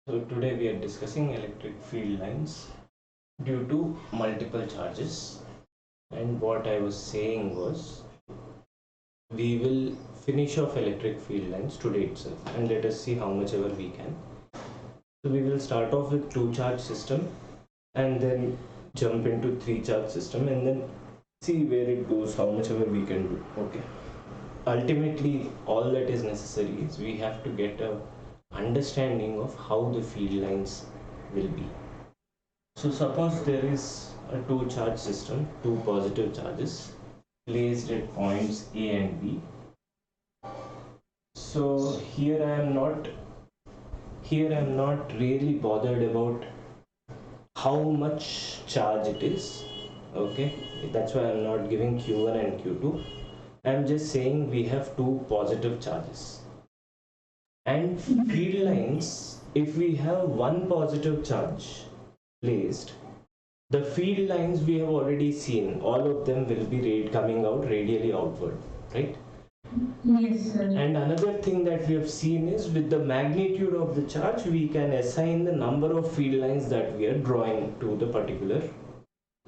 So today we are discussing electric field lines due to multiple charges, and what I was saying was we will finish off electric field lines today itself and let us see how much ever we can. So we will start off with two charge system and then jump into three charge system and then see where it goes, how much ever we can do. Okay. Ultimately all that is necessary is we have to get a understanding of how the field lines will be. So suppose there is a two charge system, two positive charges placed at points A and B. So here I am not really bothered about how much charge it is. Okay, that's why I'm not giving Q1 and Q2. I'm just saying we have two positive charges. And field lines, if we have one positive charge placed, the field lines we have already seen, all of them will be coming out radially outward, right? Yes, sir. And another thing that we have seen is with the magnitude of the charge, we can assign the number of field lines that we are drawing to the particular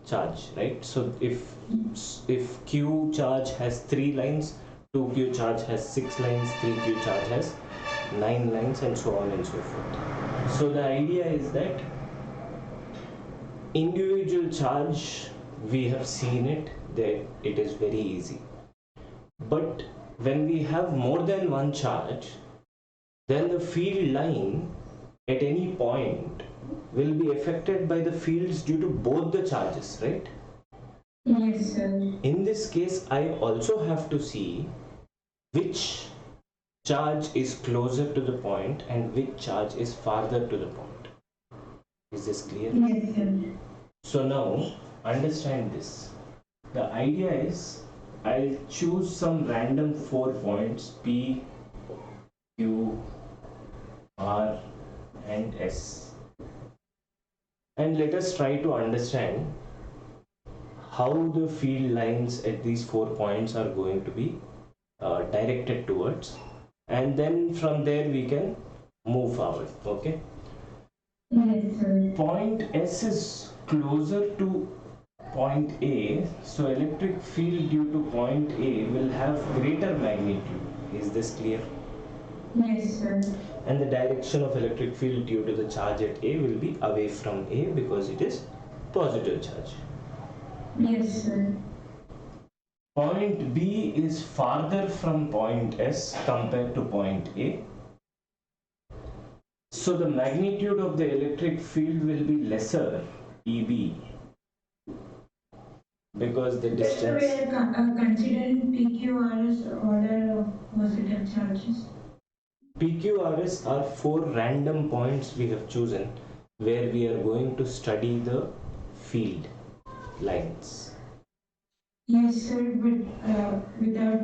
charge, right? So if Q charge has 3 lines, 2Q charge has 6 lines, 3Q charge has 9 lines, and so on and so forth. So the idea is that individual charge, we have seen it, that it is very easy. But when we have more than one charge, then the field line at any point will be affected by the fields due to both the charges, right? Yes, sir. In this case, I also have to see which charge is closer to the point and which charge is farther to the point. Is this clear? Yes, sir. So now understand this. The idea is I'll choose some random 4 points P, Q, R and S, and let us try to understand how the field lines at these 4 points are going to be directed towards, and then from there we can move forward. Okay. Yes, sir. Point S is closer to point A, so electric field due to point A will have greater magnitude. Is this clear? Yes, sir. And the direction of electric field due to the charge at A will be away from A because it is positive charge. Yes, sir. Point B is farther from point S compared to point A. So the magnitude of the electric field will be lesser, EB, because the Just distance. we are considering PQRS order of positive charges. PQRS are 4 random points we have chosen where we are going to study the field lines. Yes, sir, but without,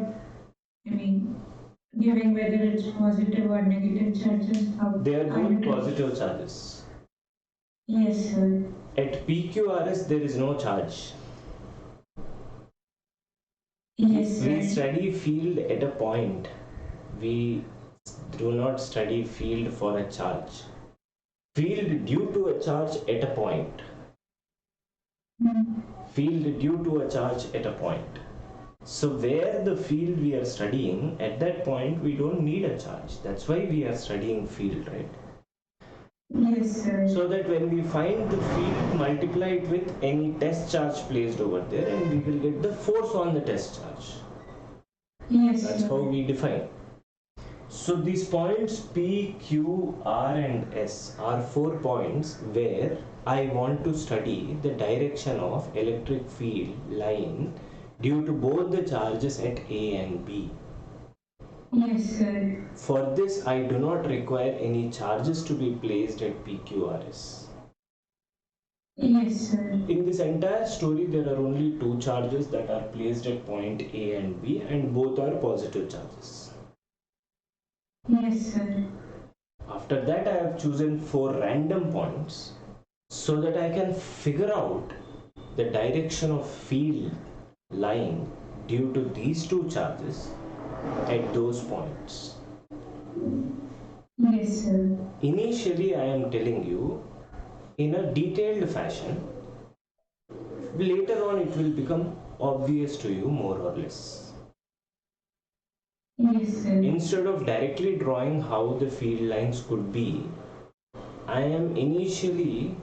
giving whether it's positive or negative charges. They are both positive charges. Yes, sir. At PQRS there is no charge. Yes, sir. We study field at a point. We do not study field for a charge. Field due to a charge at a point. Field due to a charge at a point. So where the field we are studying, at that point we don't need a charge. That's why we are studying field, right? Yes, sir. So that when we find the field, multiply it with any test charge placed over there and we will get the force on the test charge. Yes, That's sir. how we define. So these points P, Q, R and S are 4 points where I want to study the direction of electric field line due to both the charges at A and B. Yes, sir. For this, I do not require any charges to be placed at PQRS. Yes, sir. In this entire story, there are only 2 charges that are placed at point A and B, and both are positive charges. Yes, sir. After that, I have chosen 4 random points so that I can figure out the direction of field line due to these 2 charges at those points. Yes, sir. Initially, I am telling you in a detailed fashion. Later on, it will become obvious to you more or less. Yes, sir. Instead of directly drawing how the field lines could be, I am initially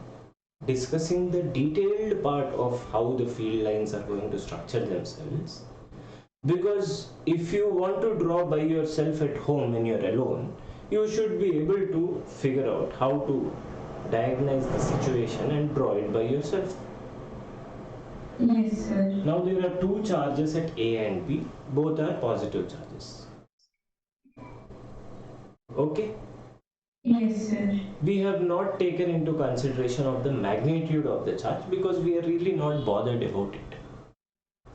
discussing the detailed part of how the field lines are going to structure themselves. Because if you want to draw by yourself at home when you're alone, you should be able to figure out how to diagnose the situation and draw it by yourself. Yes, sir. Now there are two charges at A and B, both are positive charges. Okay? Yes, sir. We have not taken into consideration of the magnitude of the charge because we are really not bothered about it.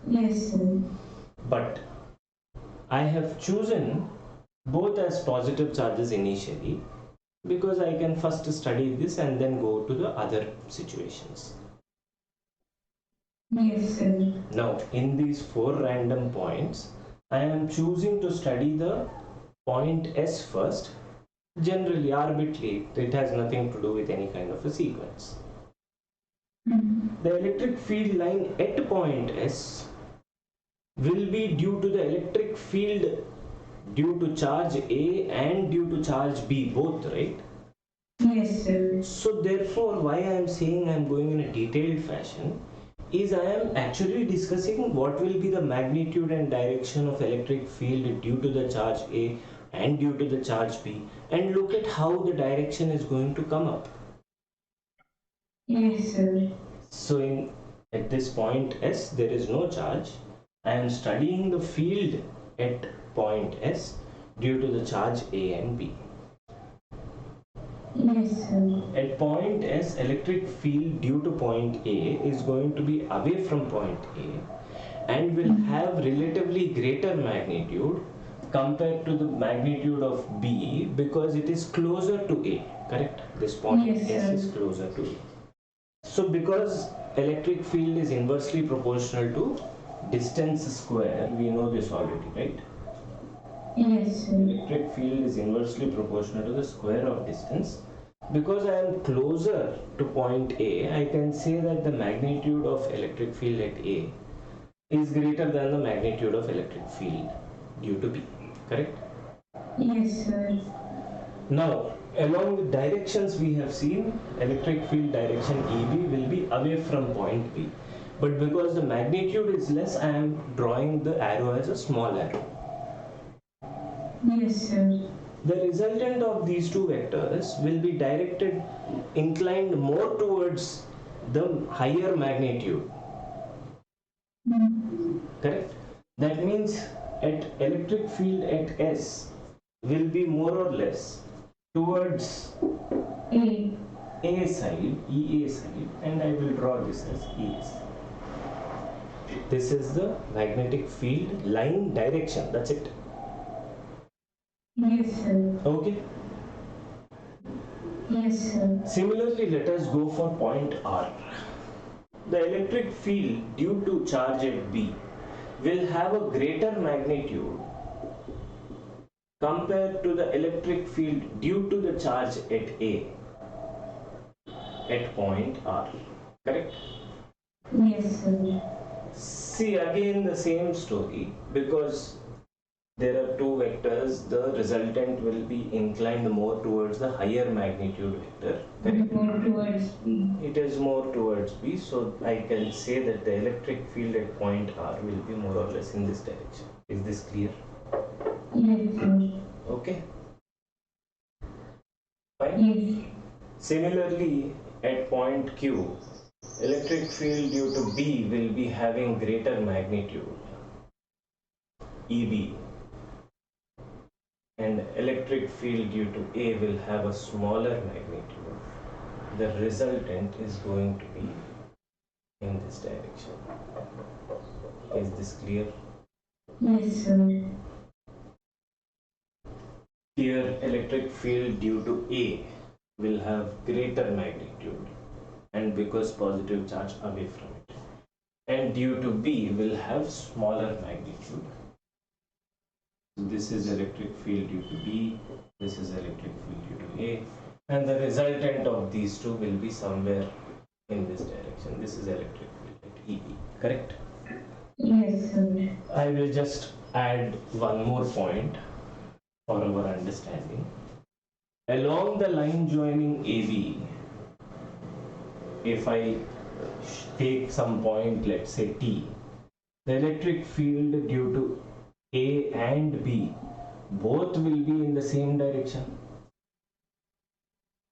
Yes, sir. But I have chosen both as positive charges initially because I can first study this and then go to the other situations. Yes, sir. Now, in these 4 random points, I am choosing to study the point S first. Generally, arbitrarily, it has nothing to do with any kind of a sequence. The electric field line at point S will be due to the electric field due to charge A and due to charge B both, right? Yes, sir. So therefore, why I am saying I am going in a detailed fashion is I am actually discussing what will be the magnitude and direction of electric field due to the charge A and due to the charge B, and look at how the direction is going to come up. Yes, sir. So at this point S there is no charge. I am studying the field at point S due to the charge A and B. Yes, sir. At point S, electric field due to point A is going to be away from point A and will have relatively greater magnitude compared to the magnitude of B because it is closer to A, correct? This point Yes, S sir. is closer to A. So because electric field is inversely proportional to distance square, we know this already, right? Yes, sir. Electric field is inversely proportional to the square of distance. Because I am closer to point A, I can say that the magnitude of electric field at A is greater than the magnitude of electric field due to B, correct? Yes, sir. Now, along with directions we have seen, electric field direction EB will be away from point B. But because the magnitude is less, I am drawing the arrow as a small arrow. Yes, sir. The resultant of these two vectors will be inclined more towards the higher magnitude. Correct? That means at electric field at S will be more or less towards A side, EA side, and I will draw this as ES. This is the magnetic field line direction, that's it. Yes, sir. Okay. Yes, sir. Similarly, let us go for point R. The electric field due to charge at B will have a greater magnitude compared to the electric field due to the charge at A at point R. Correct? Yes, sir. See, again the same story, because there are two vectors, the resultant will be inclined more towards the higher magnitude vector. Correct? More towards B. It is more towards B, so I can say that the electric field at point R will be more or less in this direction. Is this clear? Yes, sir. Okay. Fine. Yes. Similarly, at point Q, electric field due to B will be having greater magnitude, EB, and electric field due to A will have a smaller magnitude. The resultant is going to be in this direction. Is this clear? Yes, sir. Here, electric field due to A will have greater magnitude, and because positive charge away from it, and due to B will have smaller magnitude. So this is electric field due to B, this is electric field due to A, and the resultant of these two will be somewhere in this direction. This is electric field at EB, correct? Yes, sir. I will just add one more point for our understanding. Along the line joining AB, if I take some point, let's say T, the electric field due to A and B both will be in the same direction,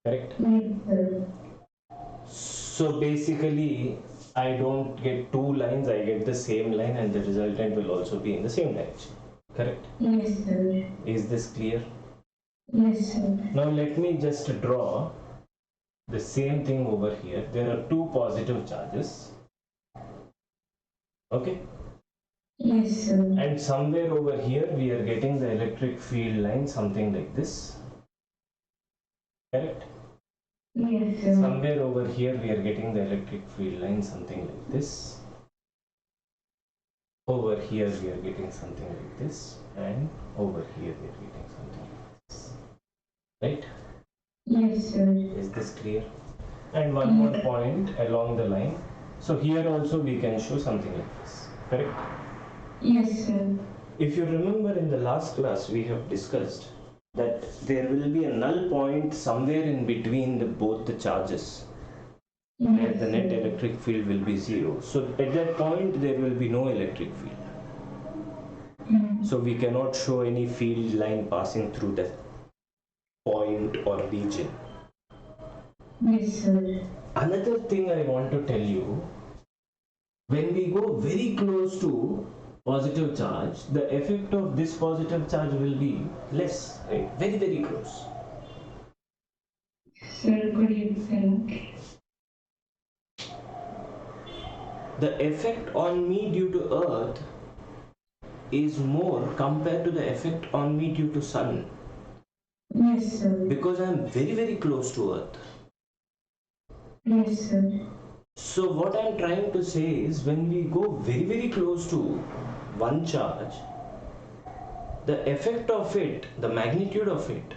correct? Yes, sir. So basically I don't get two lines, I get the same line, and the resultant will also be in the same direction, correct? Yes, sir. Is this clear? Yes, sir. Now let me just draw the same thing over here. There are two positive charges, okay? Yes, sir. And somewhere over here we are getting the electric field line something like this, correct? Yes, sir. Somewhere over here we are getting the electric field line something like this. Over here we are getting something like this, and over here we are getting something like this, right? Yes, sir. Is this clear? And one more point along the line. So here also we can show something like this, correct? Yes, sir. If you remember, in the last class we have discussed that there will be a null point somewhere in between both the charges, where the net electric field will be 0. So at that point there will be no electric field. So we cannot show any field line passing through that point or region. Yes, sir. Another thing I want to tell you, when we go very close to positive charge, the effect of this positive charge will be less, right? Very, very close. Sir, could you explain? The effect on me due to earth is more compared to the effect on me due to sun, Yes, sir. because I am very, very close to earth. Yes, sir. So what I am trying to say is, when we go very, very close to one charge, the effect of it, the magnitude of it,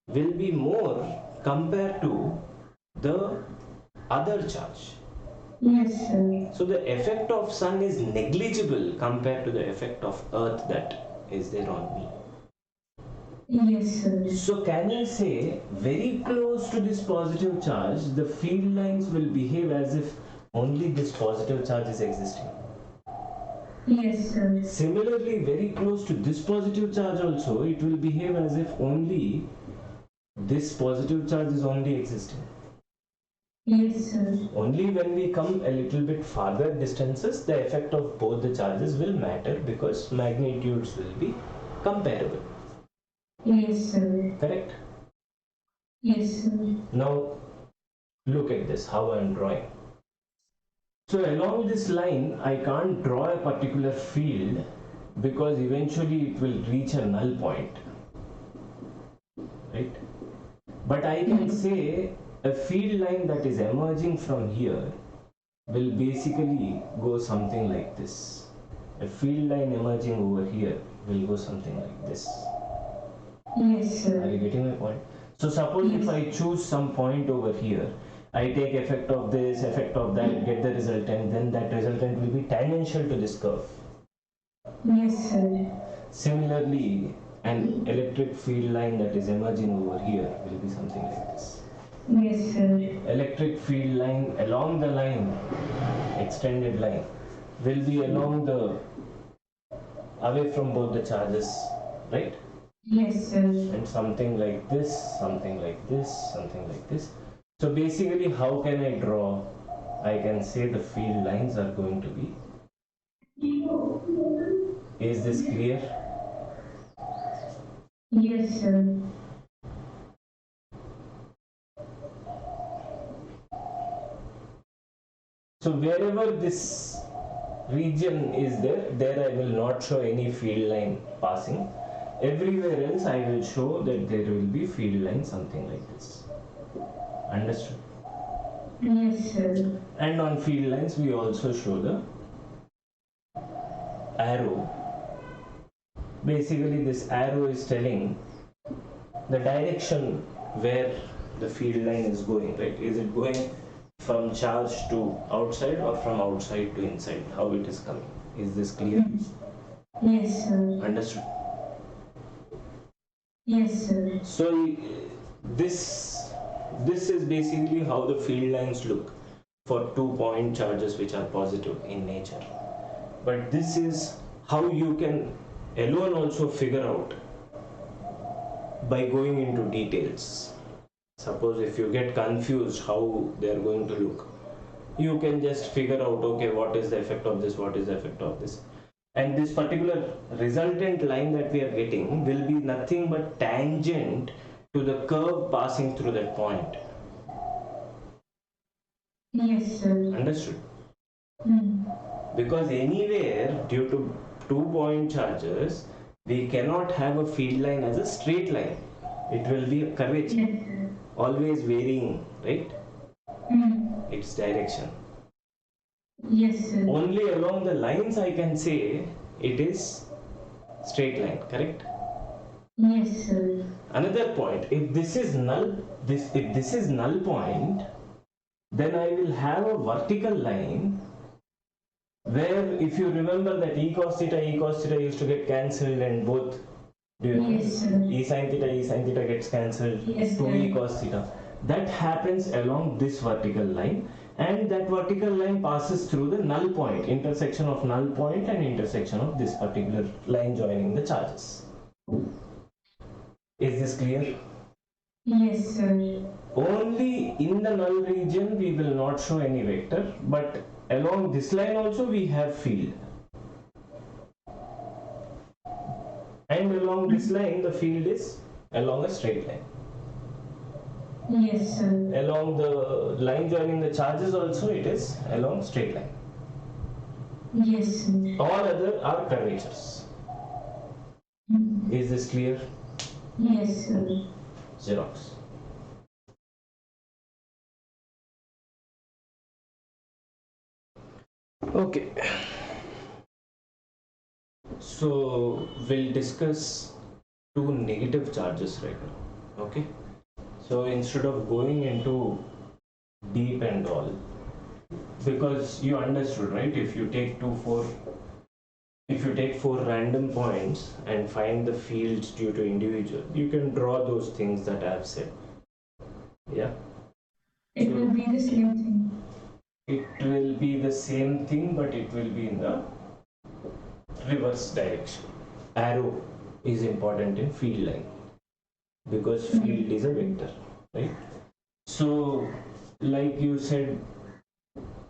will be more compared to the other charge. Yes, sir. So the effect of sun is negligible compared to the effect of earth that is there on me. Yes, sir. So can I say, very close to this positive charge, the field lines will behave as if only this positive charge is existing. Yes, sir. Similarly, very close to this positive charge also, it will behave as if only this positive charge is only existing. Yes, sir. Only when we come a little bit farther distances, the effect of both the charges will matter, because magnitudes will be comparable. Yes, sir. Correct? Yes, sir. Now, look at this, how I am drawing. So along this line, I can't draw a particular field, because eventually it will reach a null point, right? But I can say a field line that is emerging from here will basically go something like this. A field line emerging over here will go something like this. Yes, Are sir. you getting my point? So suppose if I choose some point over here, I take effect of this, effect of that, get the resultant, then that resultant will be tangential to this curve. Yes, sir. Similarly, an electric field line that is emerging over here will be something like this. Yes, sir. Electric field line along the line, extended line, will be along the, away from both the charges, right? Yes, sir. And something like this, something like this, something like this. So basically, how can I draw? I can say the field lines are going to be. Is this clear? Yes, sir. So wherever this region is there I will not show any field line passing. Everywhere else I will show that there will be field line something like this. Understood? Yes, sir. And on field lines we also show the arrow Basically this arrow is telling the direction where the field line is going, right? Is it going from charge to outside or from outside to inside? How it is coming? Is this clear? Yes, sir. Understood? Yes, sir. So this is basically how the field lines look for 2-point charges which are positive in nature. But this is how you can alone also figure out by going into details. Suppose if you get confused how they are going to look, you can just figure out, okay, what is the effect of this, what is the effect of this. And this particular resultant line that we are getting will be nothing but tangent to the curve passing through that point. Yes, sir. Understood? Hmm. Because anywhere due to 2-point charges, we cannot have a field line as a straight line. It will be a curvature, Yes, sir. always varying, right? Hmm. Its direction. Yes, sir. Only along the lines I can say it is straight line, correct? Yes, sir. Another point, if this is null, if this is null point, then I will have a vertical line where, if you remember that e cos theta used to get cancelled, and both, do you know? Yes, sir. E sin theta gets cancelled, Yes, 2e sir. cos theta. That happens along this vertical line, and that vertical line passes through the null point, intersection of null point and intersection of this particular line joining the charges. Is this clear? Yes, sir. Only in the null region we will not show any vector, but along this line also we have field. And along this line the field is along a straight line. Yes, sir. Along the line joining the charges also it is along straight line. Yes, sir. All other are curvatures. Hmm. Is this clear? Yes, sir. Xerox. Okay. So we'll discuss 2 negative charges right now. Okay. So instead of going into deep and all, because you understood, right? If you take 4 random points and find the fields due to individual, you can draw those things that I have said. Yeah. It will be the same thing. It will be the same thing, but it will be in the reverse direction. Arrow is important in field line because field is a vector, right? So, like you said,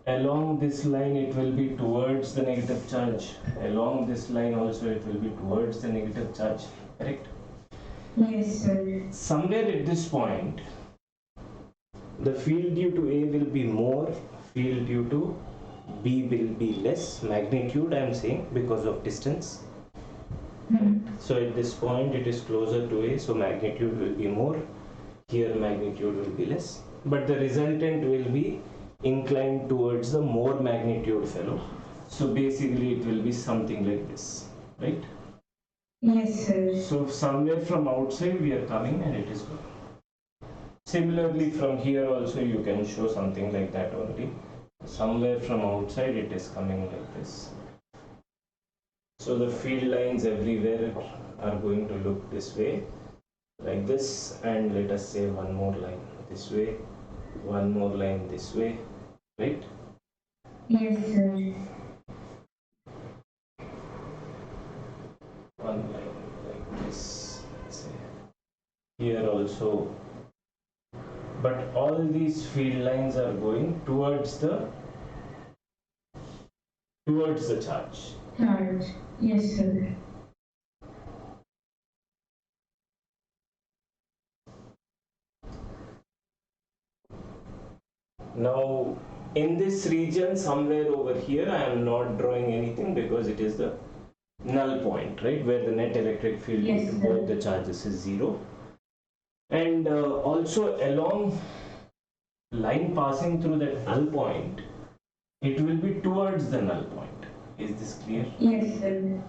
along this line it will be towards the negative charge. Along this line also it will be towards the negative charge, correct? Yes, sir. Somewhere at this point, the field due to A will be more, field due to B will be less, magnitude I am saying because of distance. Hmm. So at this point it is closer to A, so magnitude will be more, here magnitude will be less, but the resultant will be inclined towards the more magnitude fellow. So basically it will be something like this, right? Yes, sir. So somewhere from outside we are coming and it is going. Similarly from here also you can show something like that only. Somewhere from outside it is coming like this. So the field lines everywhere are going to look this way, like this, and let us say one more line this way, one more line this way, right? Yes, sir. One line like this, say. Here also, but all these field lines are going towards the charge. Charge. Yes, sir. Now in this region somewhere over here I am not drawing anything because it is the null point, right, where the net electric field Yes, into sir. both the charges is 0. And also along line passing through that null point, it will be towards the null point. Is this clear? Yes, sir.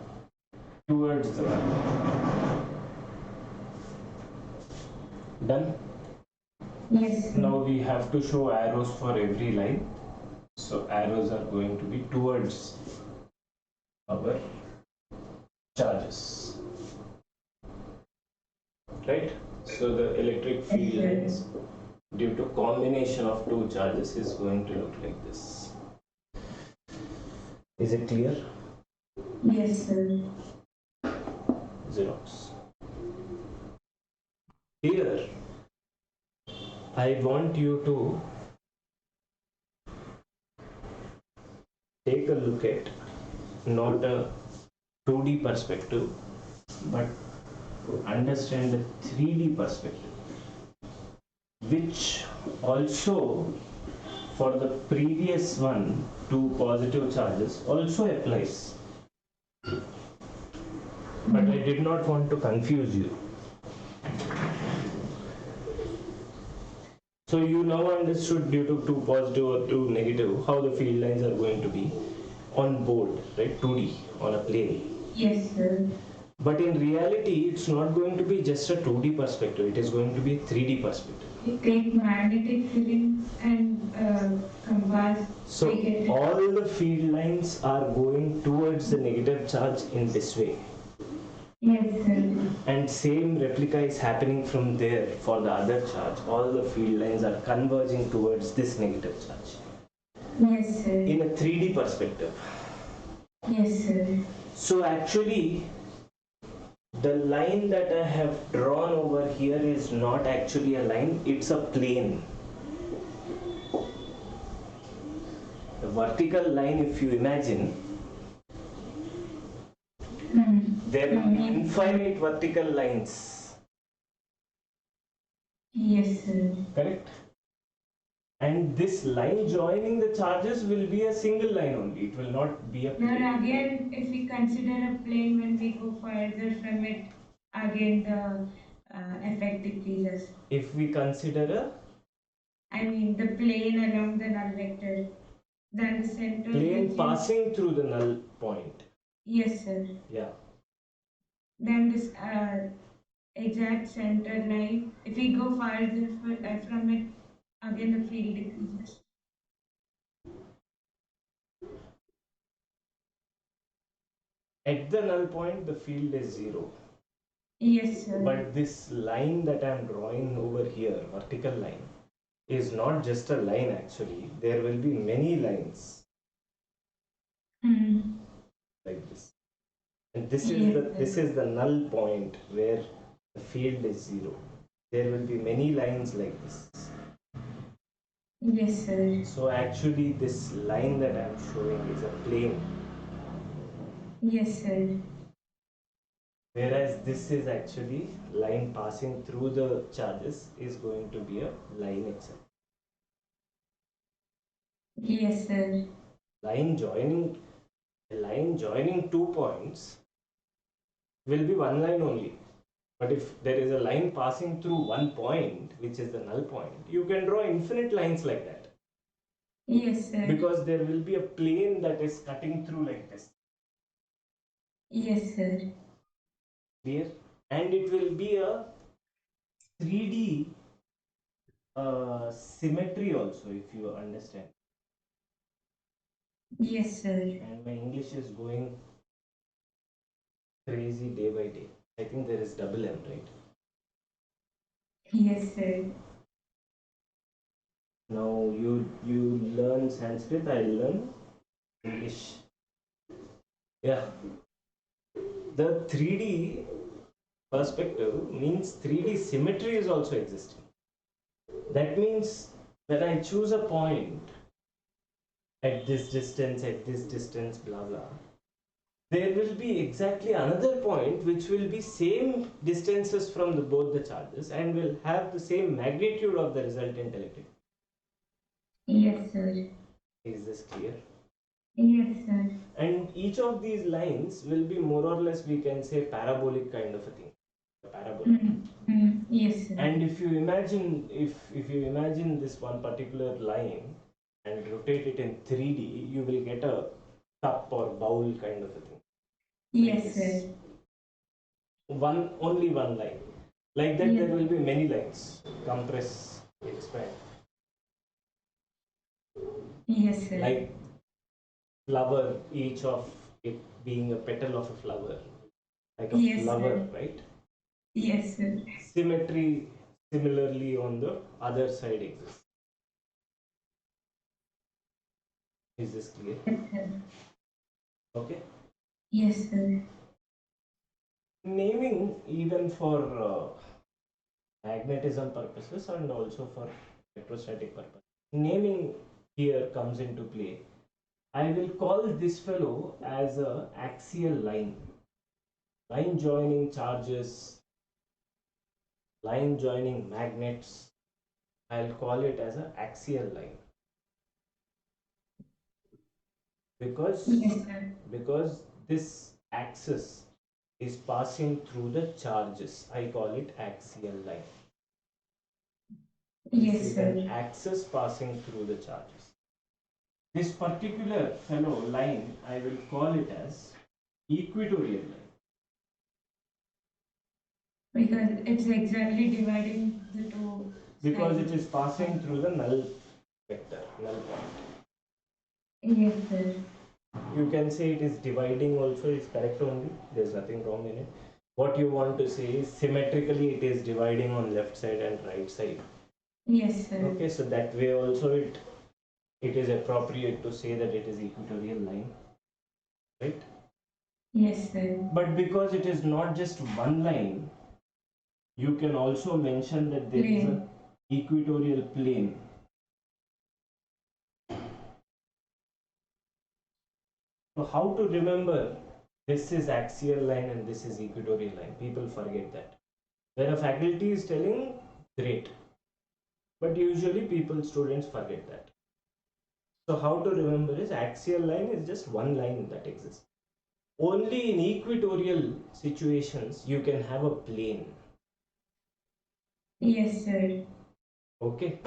towards the null. Done? Yes, sir. Now we have to show arrows for every line. So arrows are going to be towards our charges. Right? So the electric field lines due to combination of two charges is going to look like this. Is it clear? Yes, sir. Xerox. Here I want you to take a look at not a 2D perspective but understand the 3D perspective, which also for the previous one, two positive charges, also applies. But I did not want to confuse you. So you now understood due to two positive or two negative how the field lines are going to be on board, right? 2D on a plane. Yes, sir. But in reality, it's not going to be just a 2D perspective, it is going to be a 3D perspective. We take magnetic field and compass. So all the field lines are going towards the negative charge in this way. Yes, sir. And same replica is happening from there for the other charge. All the field lines are converging towards this negative charge. Yes, sir. In a 3D perspective. Yes, sir. So actually, the line that I have drawn over here is not actually a line, it's a plane. The vertical line, if you imagine, there will be infinite vertical lines. Yes, sir. Correct? And this line joining the charges will be a single line only. It will not be a plane. Now again, if we consider a plane when we go further from it, again the effect decreases. If we consider the plane along the null vector, then the center. plane passing through the null point. Yes, sir. Yeah. Then this exact center line, if we go farther from it, again the field decreases. At the null point, the field is 0. Yes, sir. But this line that I am drawing over here, vertical line, is not just a line actually. There will be many lines like this. And this is the null point where the field is 0. There will be many lines like this. Yes, sir. So actually this line that I am showing is a plane. Yes, sir. Whereas this is actually line passing through the charges is going to be a line itself. Yes, sir. Line joining 2 points will be one line only. But if there is a line passing through one point, which is the null point, you can draw infinite lines like that. Yes, sir. Because there will be a plane that is cutting through like this. Yes, sir. Clear? And it will be a 3D symmetry also, if you understand. Yes, sir. And my English is going crazy day by day. I think there is double M, right? Yes, sir. Now you learn Sanskrit, I learn English. Yeah. The 3D perspective means 3D symmetry is also existing. That means when I choose a point at this distance, blah blah, there will be exactly another point which will be same distances from both the charges and will have the same magnitude of the resultant electric. Yes, sir. Is this clear? Yes, sir. And each of these lines will be more or less, we can say, parabolic kind of a thing. Parabolic. Yes, sir. And if you imagine, if you imagine this one particular line and rotate it in 3D, you will get a cup or bowl kind of a thing. Yes, sir. only one line. Like that, Yes. there will be many lines. Compress, expand. Yes, sir. Like flower, each of it being a petal of a flower, like a Yes, flower, sir. right? Yes, sir. Symmetry similarly on the other side exists. Is this clear? Yes, sir. Okay. Yes, sir. Naming, even for magnetism purposes and also for electrostatic purpose, naming here comes into play. I will call this fellow as a axial line. Line joining charges, line joining magnets. I'll call it as an axial line because Yes, sir. this axis is passing through the charges. I call it axial line. This Yes, is sir. an axis passing through the charges. This particular fellow line, I will call it as equatorial line. Because it's exactly dividing the two Because sides. it is passing through the null vector, null point. Yes, sir. You can say it is dividing also, is correct only. There's nothing wrong in it. What you want to say is symmetrically it is dividing on left side and right side. Yes, sir. Okay, so that way also it is appropriate to say that it is equatorial line, right? Yes, sir. But because it is not just one line, you can also mention that there is Plane. an equatorial plane. So how to remember this is axial line and this is equatorial line? People forget that. When a faculty is telling, great. But usually students forget that. So how to remember is axial line is just one line that exists. Only in equatorial situations you can have a plane. Yes, sir. Okay.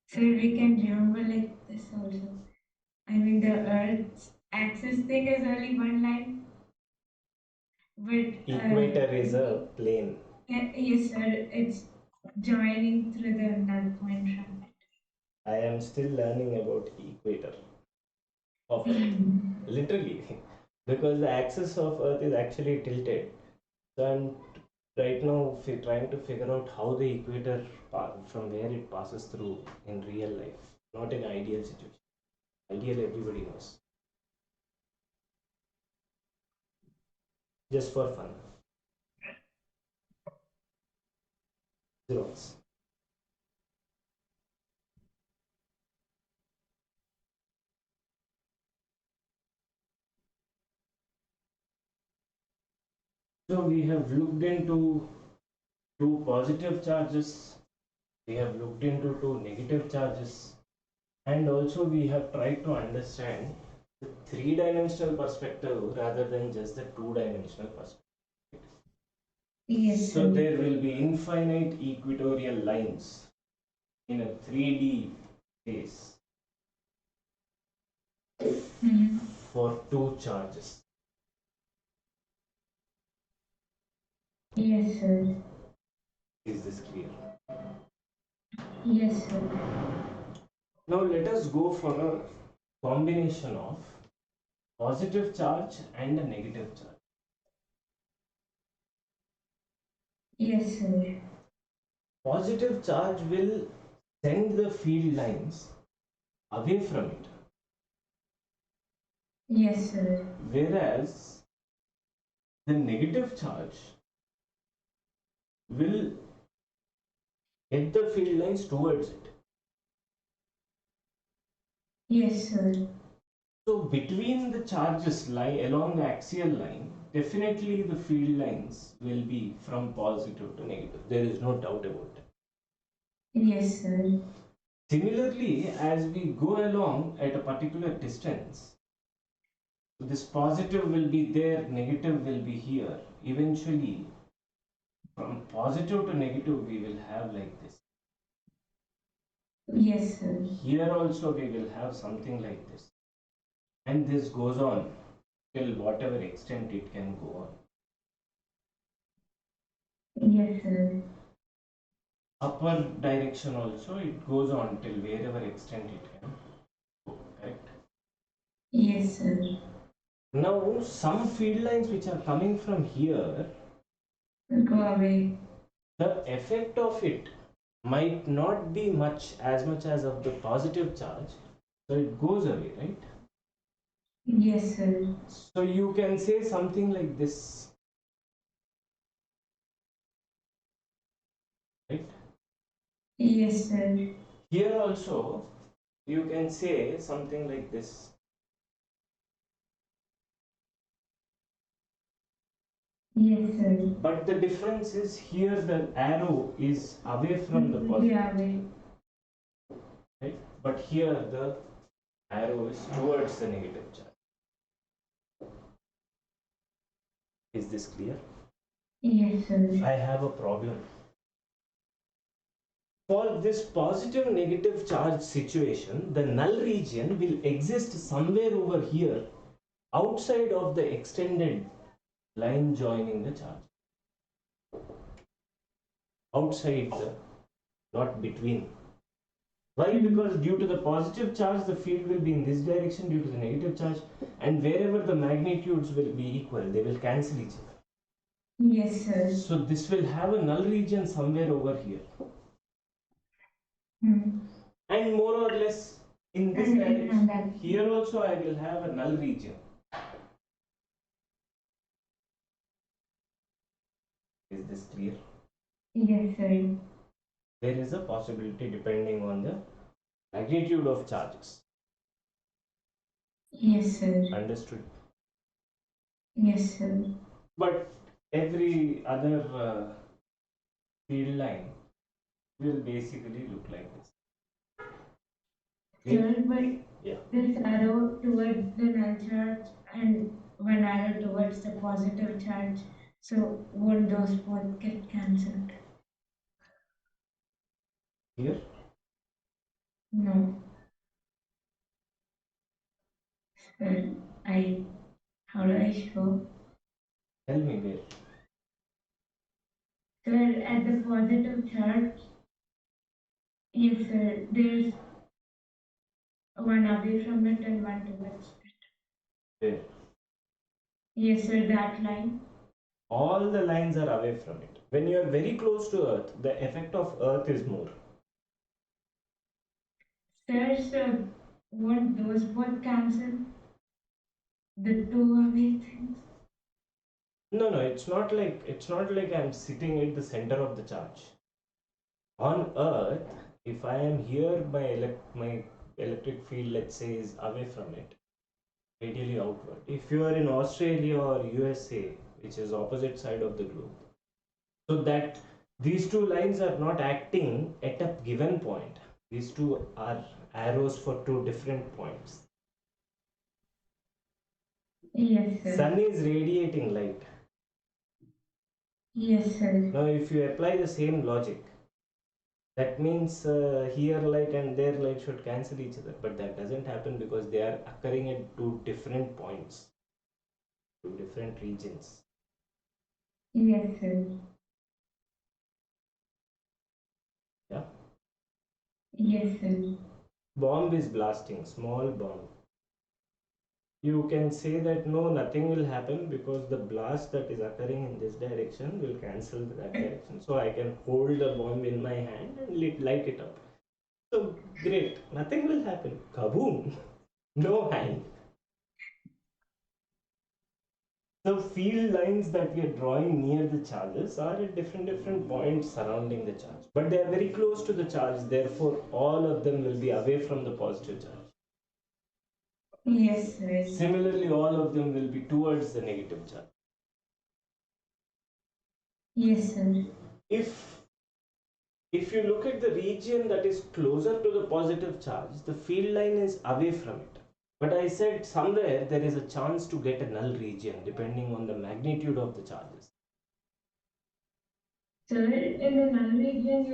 Sir, we can remember like this also. I mean, the Earth's axis thing is only one line, but Equator is a plane. yes, sir. It's joining through the null point from it. I am still learning about equator of Earth. Mm. Literally. Because the axis of Earth is actually tilted. So I'm right now trying to figure out how the equator from where it passes through in real life, not in ideal situation. Ideal everybody knows. Just for fun. Zeros. So we have looked into two positive charges, we have looked into two negative charges, and also we have tried to understand the three-dimensional perspective rather than just the two-dimensional perspective. Yes, So sir. there will be infinite equatorial lines in a 3D space Mm. for two charges. Yes, sir. Is this clear? Yes, sir. Now let us go for a combination of positive charge and a negative charge. Yes, sir. Positive charge will send the field lines away from it, Yes, sir. whereas the negative charge will get the field lines towards it. Yes, sir. So between the charges lie along the axial line, definitely the field lines will be from positive to negative. There is no doubt about it. Yes, sir. Similarly, as we go along at a particular distance, this positive will be there, negative will be here. Eventually, from positive to negative, we will have like this. Yes, sir. Here also, we will have something like this. And this goes on till whatever extent it can go on. Yes, sir. Upper direction also it goes on till wherever extent it can go, correct? Yes, sir. Now some field lines which are coming from here, Go away. the effect of it might not be much as of the positive charge, so it goes away, right? Yes, sir. So you can say something like this, right? Yes, sir. Here also you can say something like this. Yes, sir. But the difference is here the arrow is away from the positive, Yeah, away. right? But here the arrow is towards the negative charge. Is this clear? Yes, sir. I have a problem. For this positive negative charge situation, the null region will exist somewhere over here outside of the extended line joining the charge. Outside the, not between. Why? Because due to the positive charge, the field will be in this direction, due to the negative charge, and wherever the magnitudes will be equal, they will cancel each other. Yes, sir. So this will have a null region somewhere over here. And more or less in this direction, here also I will have a null region. Is this clear? Yes, sir. There is a possibility depending on the magnitude of charges. Yes, sir. Understood? Yes, sir. But every other field line will basically look like this. Sir, but Yeah. this arrow towards the null charge and one arrow towards the positive charge, so won't those both get cancelled? Here? No. Sir, how do I show? Tell me where. Sir, at the positive charge, yes, sir, there's one away from it and one towards it. Where? Yes, sir, that line. All the lines are away from it. When you are very close to Earth, the effect of Earth is more. Sir, won't those both cancel? The two away things? No, it's not like I'm sitting at the center of the charge. On Earth, if I am here, my electric field, let's say, is away from it, radially outward. If you are in Australia or USA, which is opposite side of the globe, so that these two lines are not acting at a given point. These two are arrows for two different points. Yes, sir. Sun is radiating light. Yes, sir. Now, if you apply the same logic, that means here light and there light should cancel each other, but that doesn't happen because they are occurring at two different points, two different regions. Yes, sir. Yeah. Yes, sir. Bomb is blasting, small bomb. You can say that no, nothing will happen because the blast that is occurring in this direction will cancel that direction. So I can hold the bomb in my hand and light it up. So great, nothing will happen. Kaboom! No hand. The field lines that we are drawing near the charges are at different points surrounding the charge, but they are very close to the charge. Therefore, all of them will be away from the positive charge. Yes, sir. Similarly, all of them will be towards the negative charge. Yes, sir. If you look at the region that is closer to the positive charge, the field line is away from it. But I said somewhere there is a chance to get a null region depending on the magnitude of the charges. Sir, in the null region,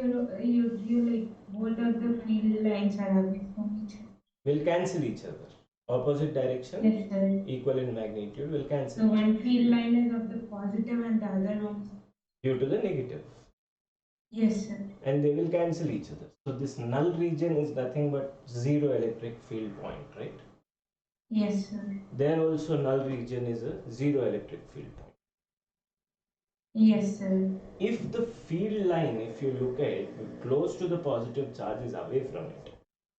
you like both of the field lines are away from each other. Will cancel each other Opposite direction, Yes, sir. equal in magnitude, will cancel So one field line is of the positive and the other one. due to the negative. Yes, sir. And they will cancel each other. So this null region is nothing but zero electric field point, right? Yes, sir. There also null region is a zero electric field point. Yes, sir. If the field line, if you look at it, close to the positive charge is away from it,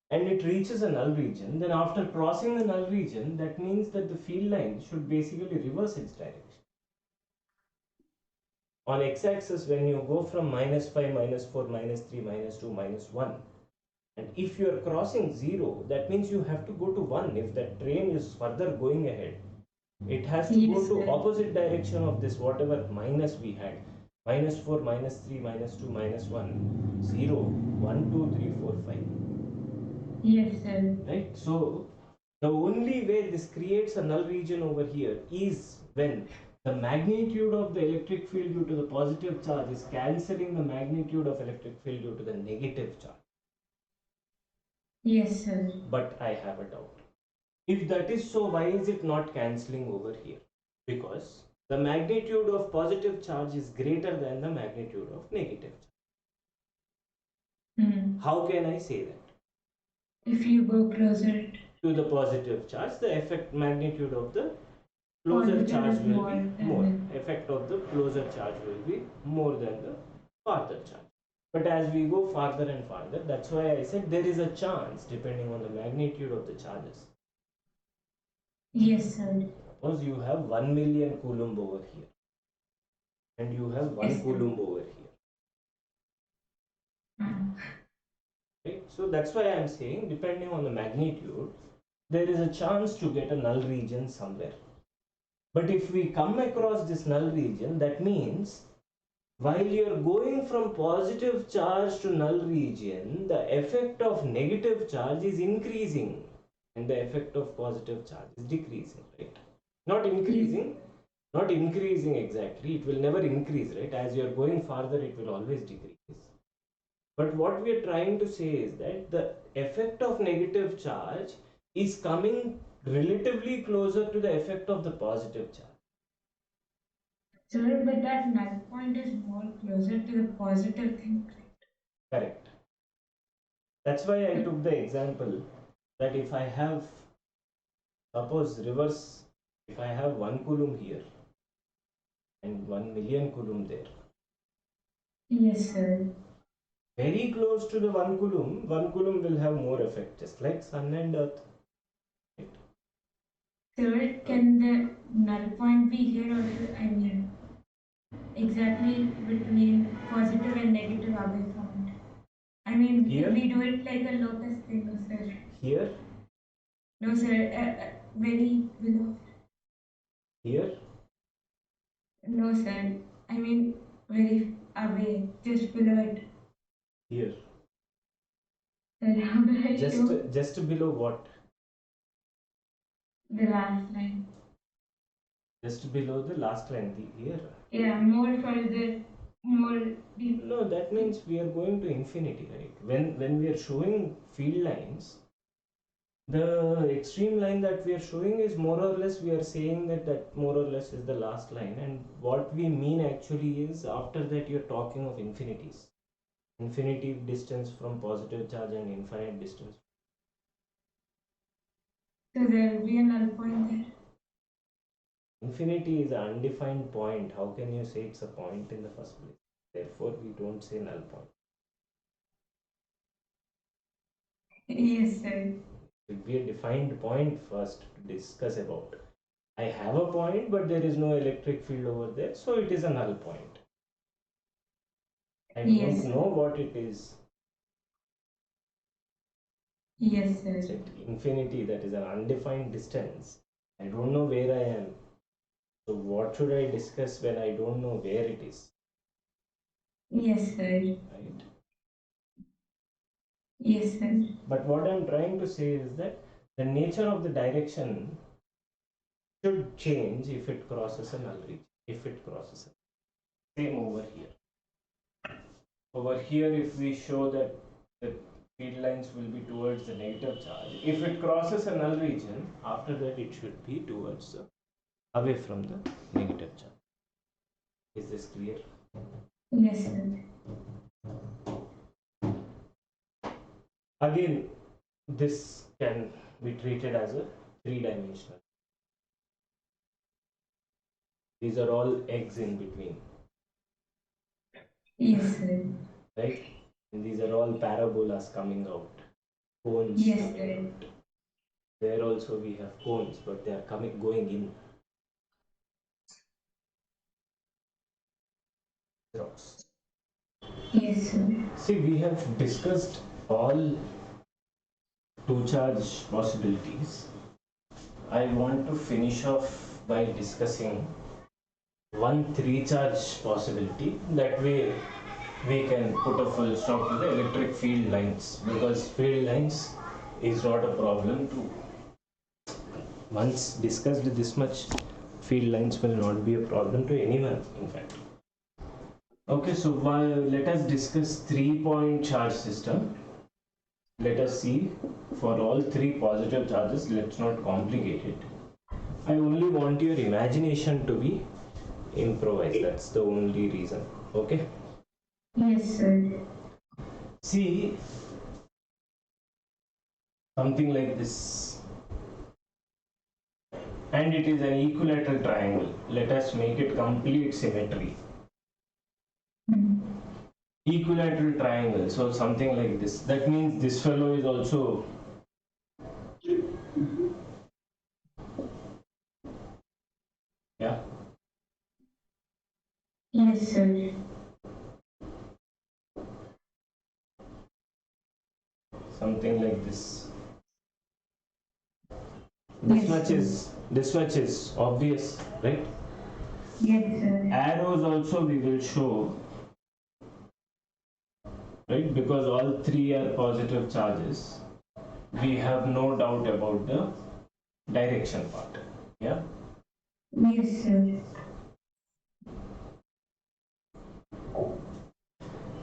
and it reaches a null region, then after crossing the null region, that means that the field line should basically reverse its direction. On x-axis, when you go from -5, -4, -3, -2, -1, and if you are crossing 0, that means you have to go to 1. If that train is further going ahead, it has to go to opposite direction of this whatever minus we had. -4, -3, -2, -1, 0, 1, 2, 3, 4, 5. Yes, sir. Right? So the only way this creates a null region over here is when the magnitude of the electric field due to the positive charge is cancelling the magnitude of electric field due to the negative charge. Yes, sir. But I have a doubt. If that is so, why is it not cancelling over here? Because the magnitude of positive charge is greater than the magnitude of negative charge. How can I say that? If you go closer to the positive charge, the effect magnitude of the closer charge will be more. Effect of the closer charge will be more than the farther charge. But as we go farther and farther, that's why I said there is a chance depending on the magnitude of the charges. Yes, sir. Suppose you have 1 million coulomb over here and you have 1 coulomb over here. Right? So that's why I am saying depending on the magnitude, there is a chance to get a null region somewhere. But if we come across this null region, that means while you are going from positive charge to null region, the effect of negative charge is increasing and the effect of positive charge is decreasing, right? Not increasing, not increasing exactly. It will never increase, right? As you are going farther, it will always decrease. But what we are trying to say is that the effect of negative charge is coming relatively closer to the effect of the positive charge. Sir, but that null point is more closer to the positive thing. Correct. That's why I took the example that if I have, suppose reverse, if I have 1 coulomb here and 1 million coulomb there. Yes, sir. Very close to the 1 coulomb will have more effect, just like sun and earth. Right? Sir, can the null point be here or I mean exactly between positive and negative away from it? I mean, here? we do it like a locus thing, no, sir. Here? No, sir, very below. Here? No, sir. I mean, very away, just below it. Here? Sir, how do I show? Just below what? The last line. Just below the last line, here? Yeah, more further, more deep. No, that means we are going to infinity, right? When we are showing field lines, the extreme line that we are showing is more or less, we are saying that more or less is the last line, and what we mean actually is after that you're talking of infinities. Infinity distance from positive charge and infinite distance. So there will be a null point there. Infinity is an undefined point. How can you say it's a point in the first place? Therefore, we don't say null point. Yes, sir. It will be a defined point first to discuss about. I have a point, but there is no electric field over there, so it is a null point. I don't know what it is. Yes, sir. It's infinity, that is an undefined distance. I don't know where I am. So what should I discuss when I don't know where it is? Yes, sir. Right? Yes, sir. But what I'm trying to say is that the nature of the direction should change if it crosses a null region. If it crosses a same over here. Over here, if we show that the field lines will be towards the negative charge. If it crosses a null region, after that it should be towards the away from the negative charge. Is this clear? Yes, sir. Again, this can be treated as a three-dimensional. These are all eggs in between, Yes, sir. right? And these are all parabolas coming out, cones Yes, coming sir. out. There also we have cones, but they are going in. Rocks. Yes, sir. See, we have discussed all two charge possibilities. I want to finish off by discussing one three charge possibility. That way we can put a full stop to the electric field lines, because field lines is not a problem to. Once discussed this much, field lines will not be a problem to anyone, in fact. Okay, so let us discuss 3-point charge system. Let us see for all three positive charges. Let's not complicate it. I only want your imagination to be improvised. That's the only reason. Okay. Yes, sir. See, something like this, and it is an equilateral triangle. Let us make it complete symmetry. Equilateral triangle, so something like this. That means this fellow is also yeah. Yes, sir. Something like this. Yes, This much is obvious, right? Yes, sir. Arrows also we will show, right? Because all three are positive charges. We have no doubt about the direction part. Yeah. Yes, sir.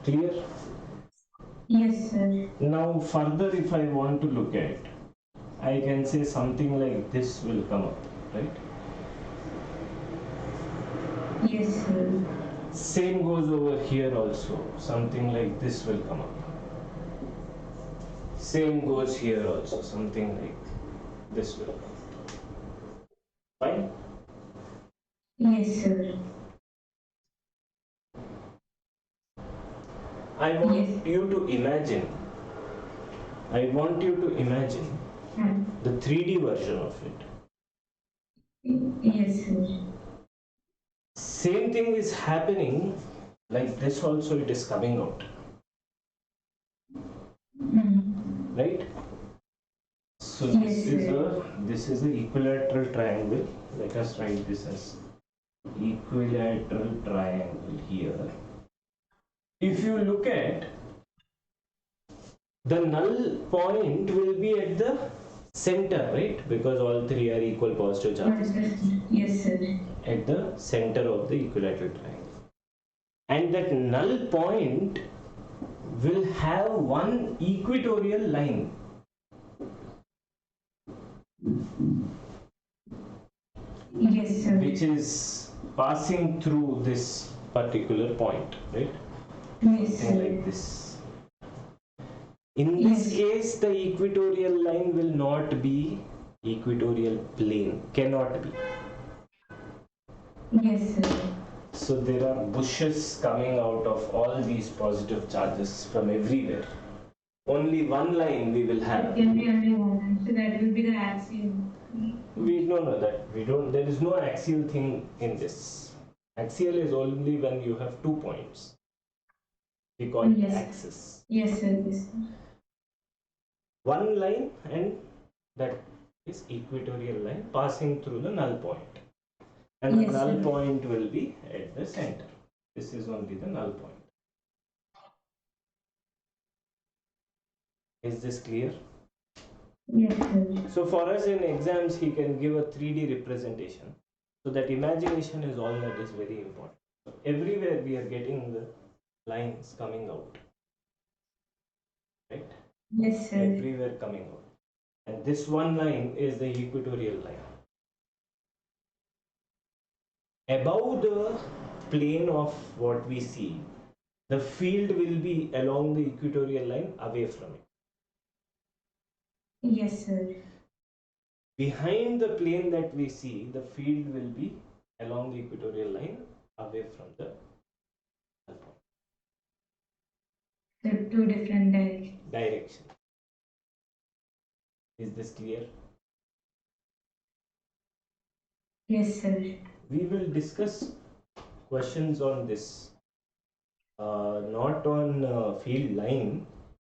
Clear? Yes, sir. Now further, if I want to look at, I can say something like this will come up, right? Yes, sir. Same goes over here also. Something like this will come up. Same goes here also. Something like this will come up. Fine? Yes, sir. I want you to imagine. I want you to imagine the 3D version of it. Yes, sir. Same thing is happening like this also, it is coming out. Right? So Yes, this is an equilateral triangle. Let us write this as equilateral triangle here. If you look at, the null point will be at the center, right? Because all three are equal positive charges. Yes, sir. At the center of the equilateral triangle. And that null point will have one equatorial line. Yes, sir. Which is passing through this particular point, right? Yes, Something sir. like this. In this case, the equatorial line will not be equatorial plane, cannot be. Yes, sir. So there are bushes coming out of all these positive charges from everywhere. Only one line we will have. It can be only one, so that will be the axiom. We don't know that. We don't. There is no axial thing in this. Axial is only when you have 2 points. We call it axis. Yes, sir. Yes, sir. One line, and that is equatorial line passing through the null point. And the null point will be at the center. This is only the null point. Is this clear? Yes, sir. So for us in exams, he can give a 3D representation. So that imagination is all that is very important. So everywhere we are getting the lines coming out. Right? Yes, sir. everywhere coming out. And this one line is the equatorial line. Above the plane of what we see, the field will be along the equatorial line away from it. Yes, sir. Behind the plane that we see, the field will be along the equatorial line away from the null point. So two different Direction. Is this clear? Yes, sir. We will discuss questions on this, not on field line,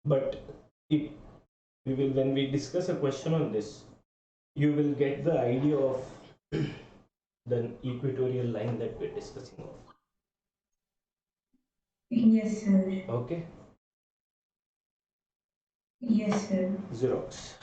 but it we will, when we discuss a question on this, you will get the idea of the equatorial line that we're discussing of. Yes, sir. Okay. Yes, sir. Xerox.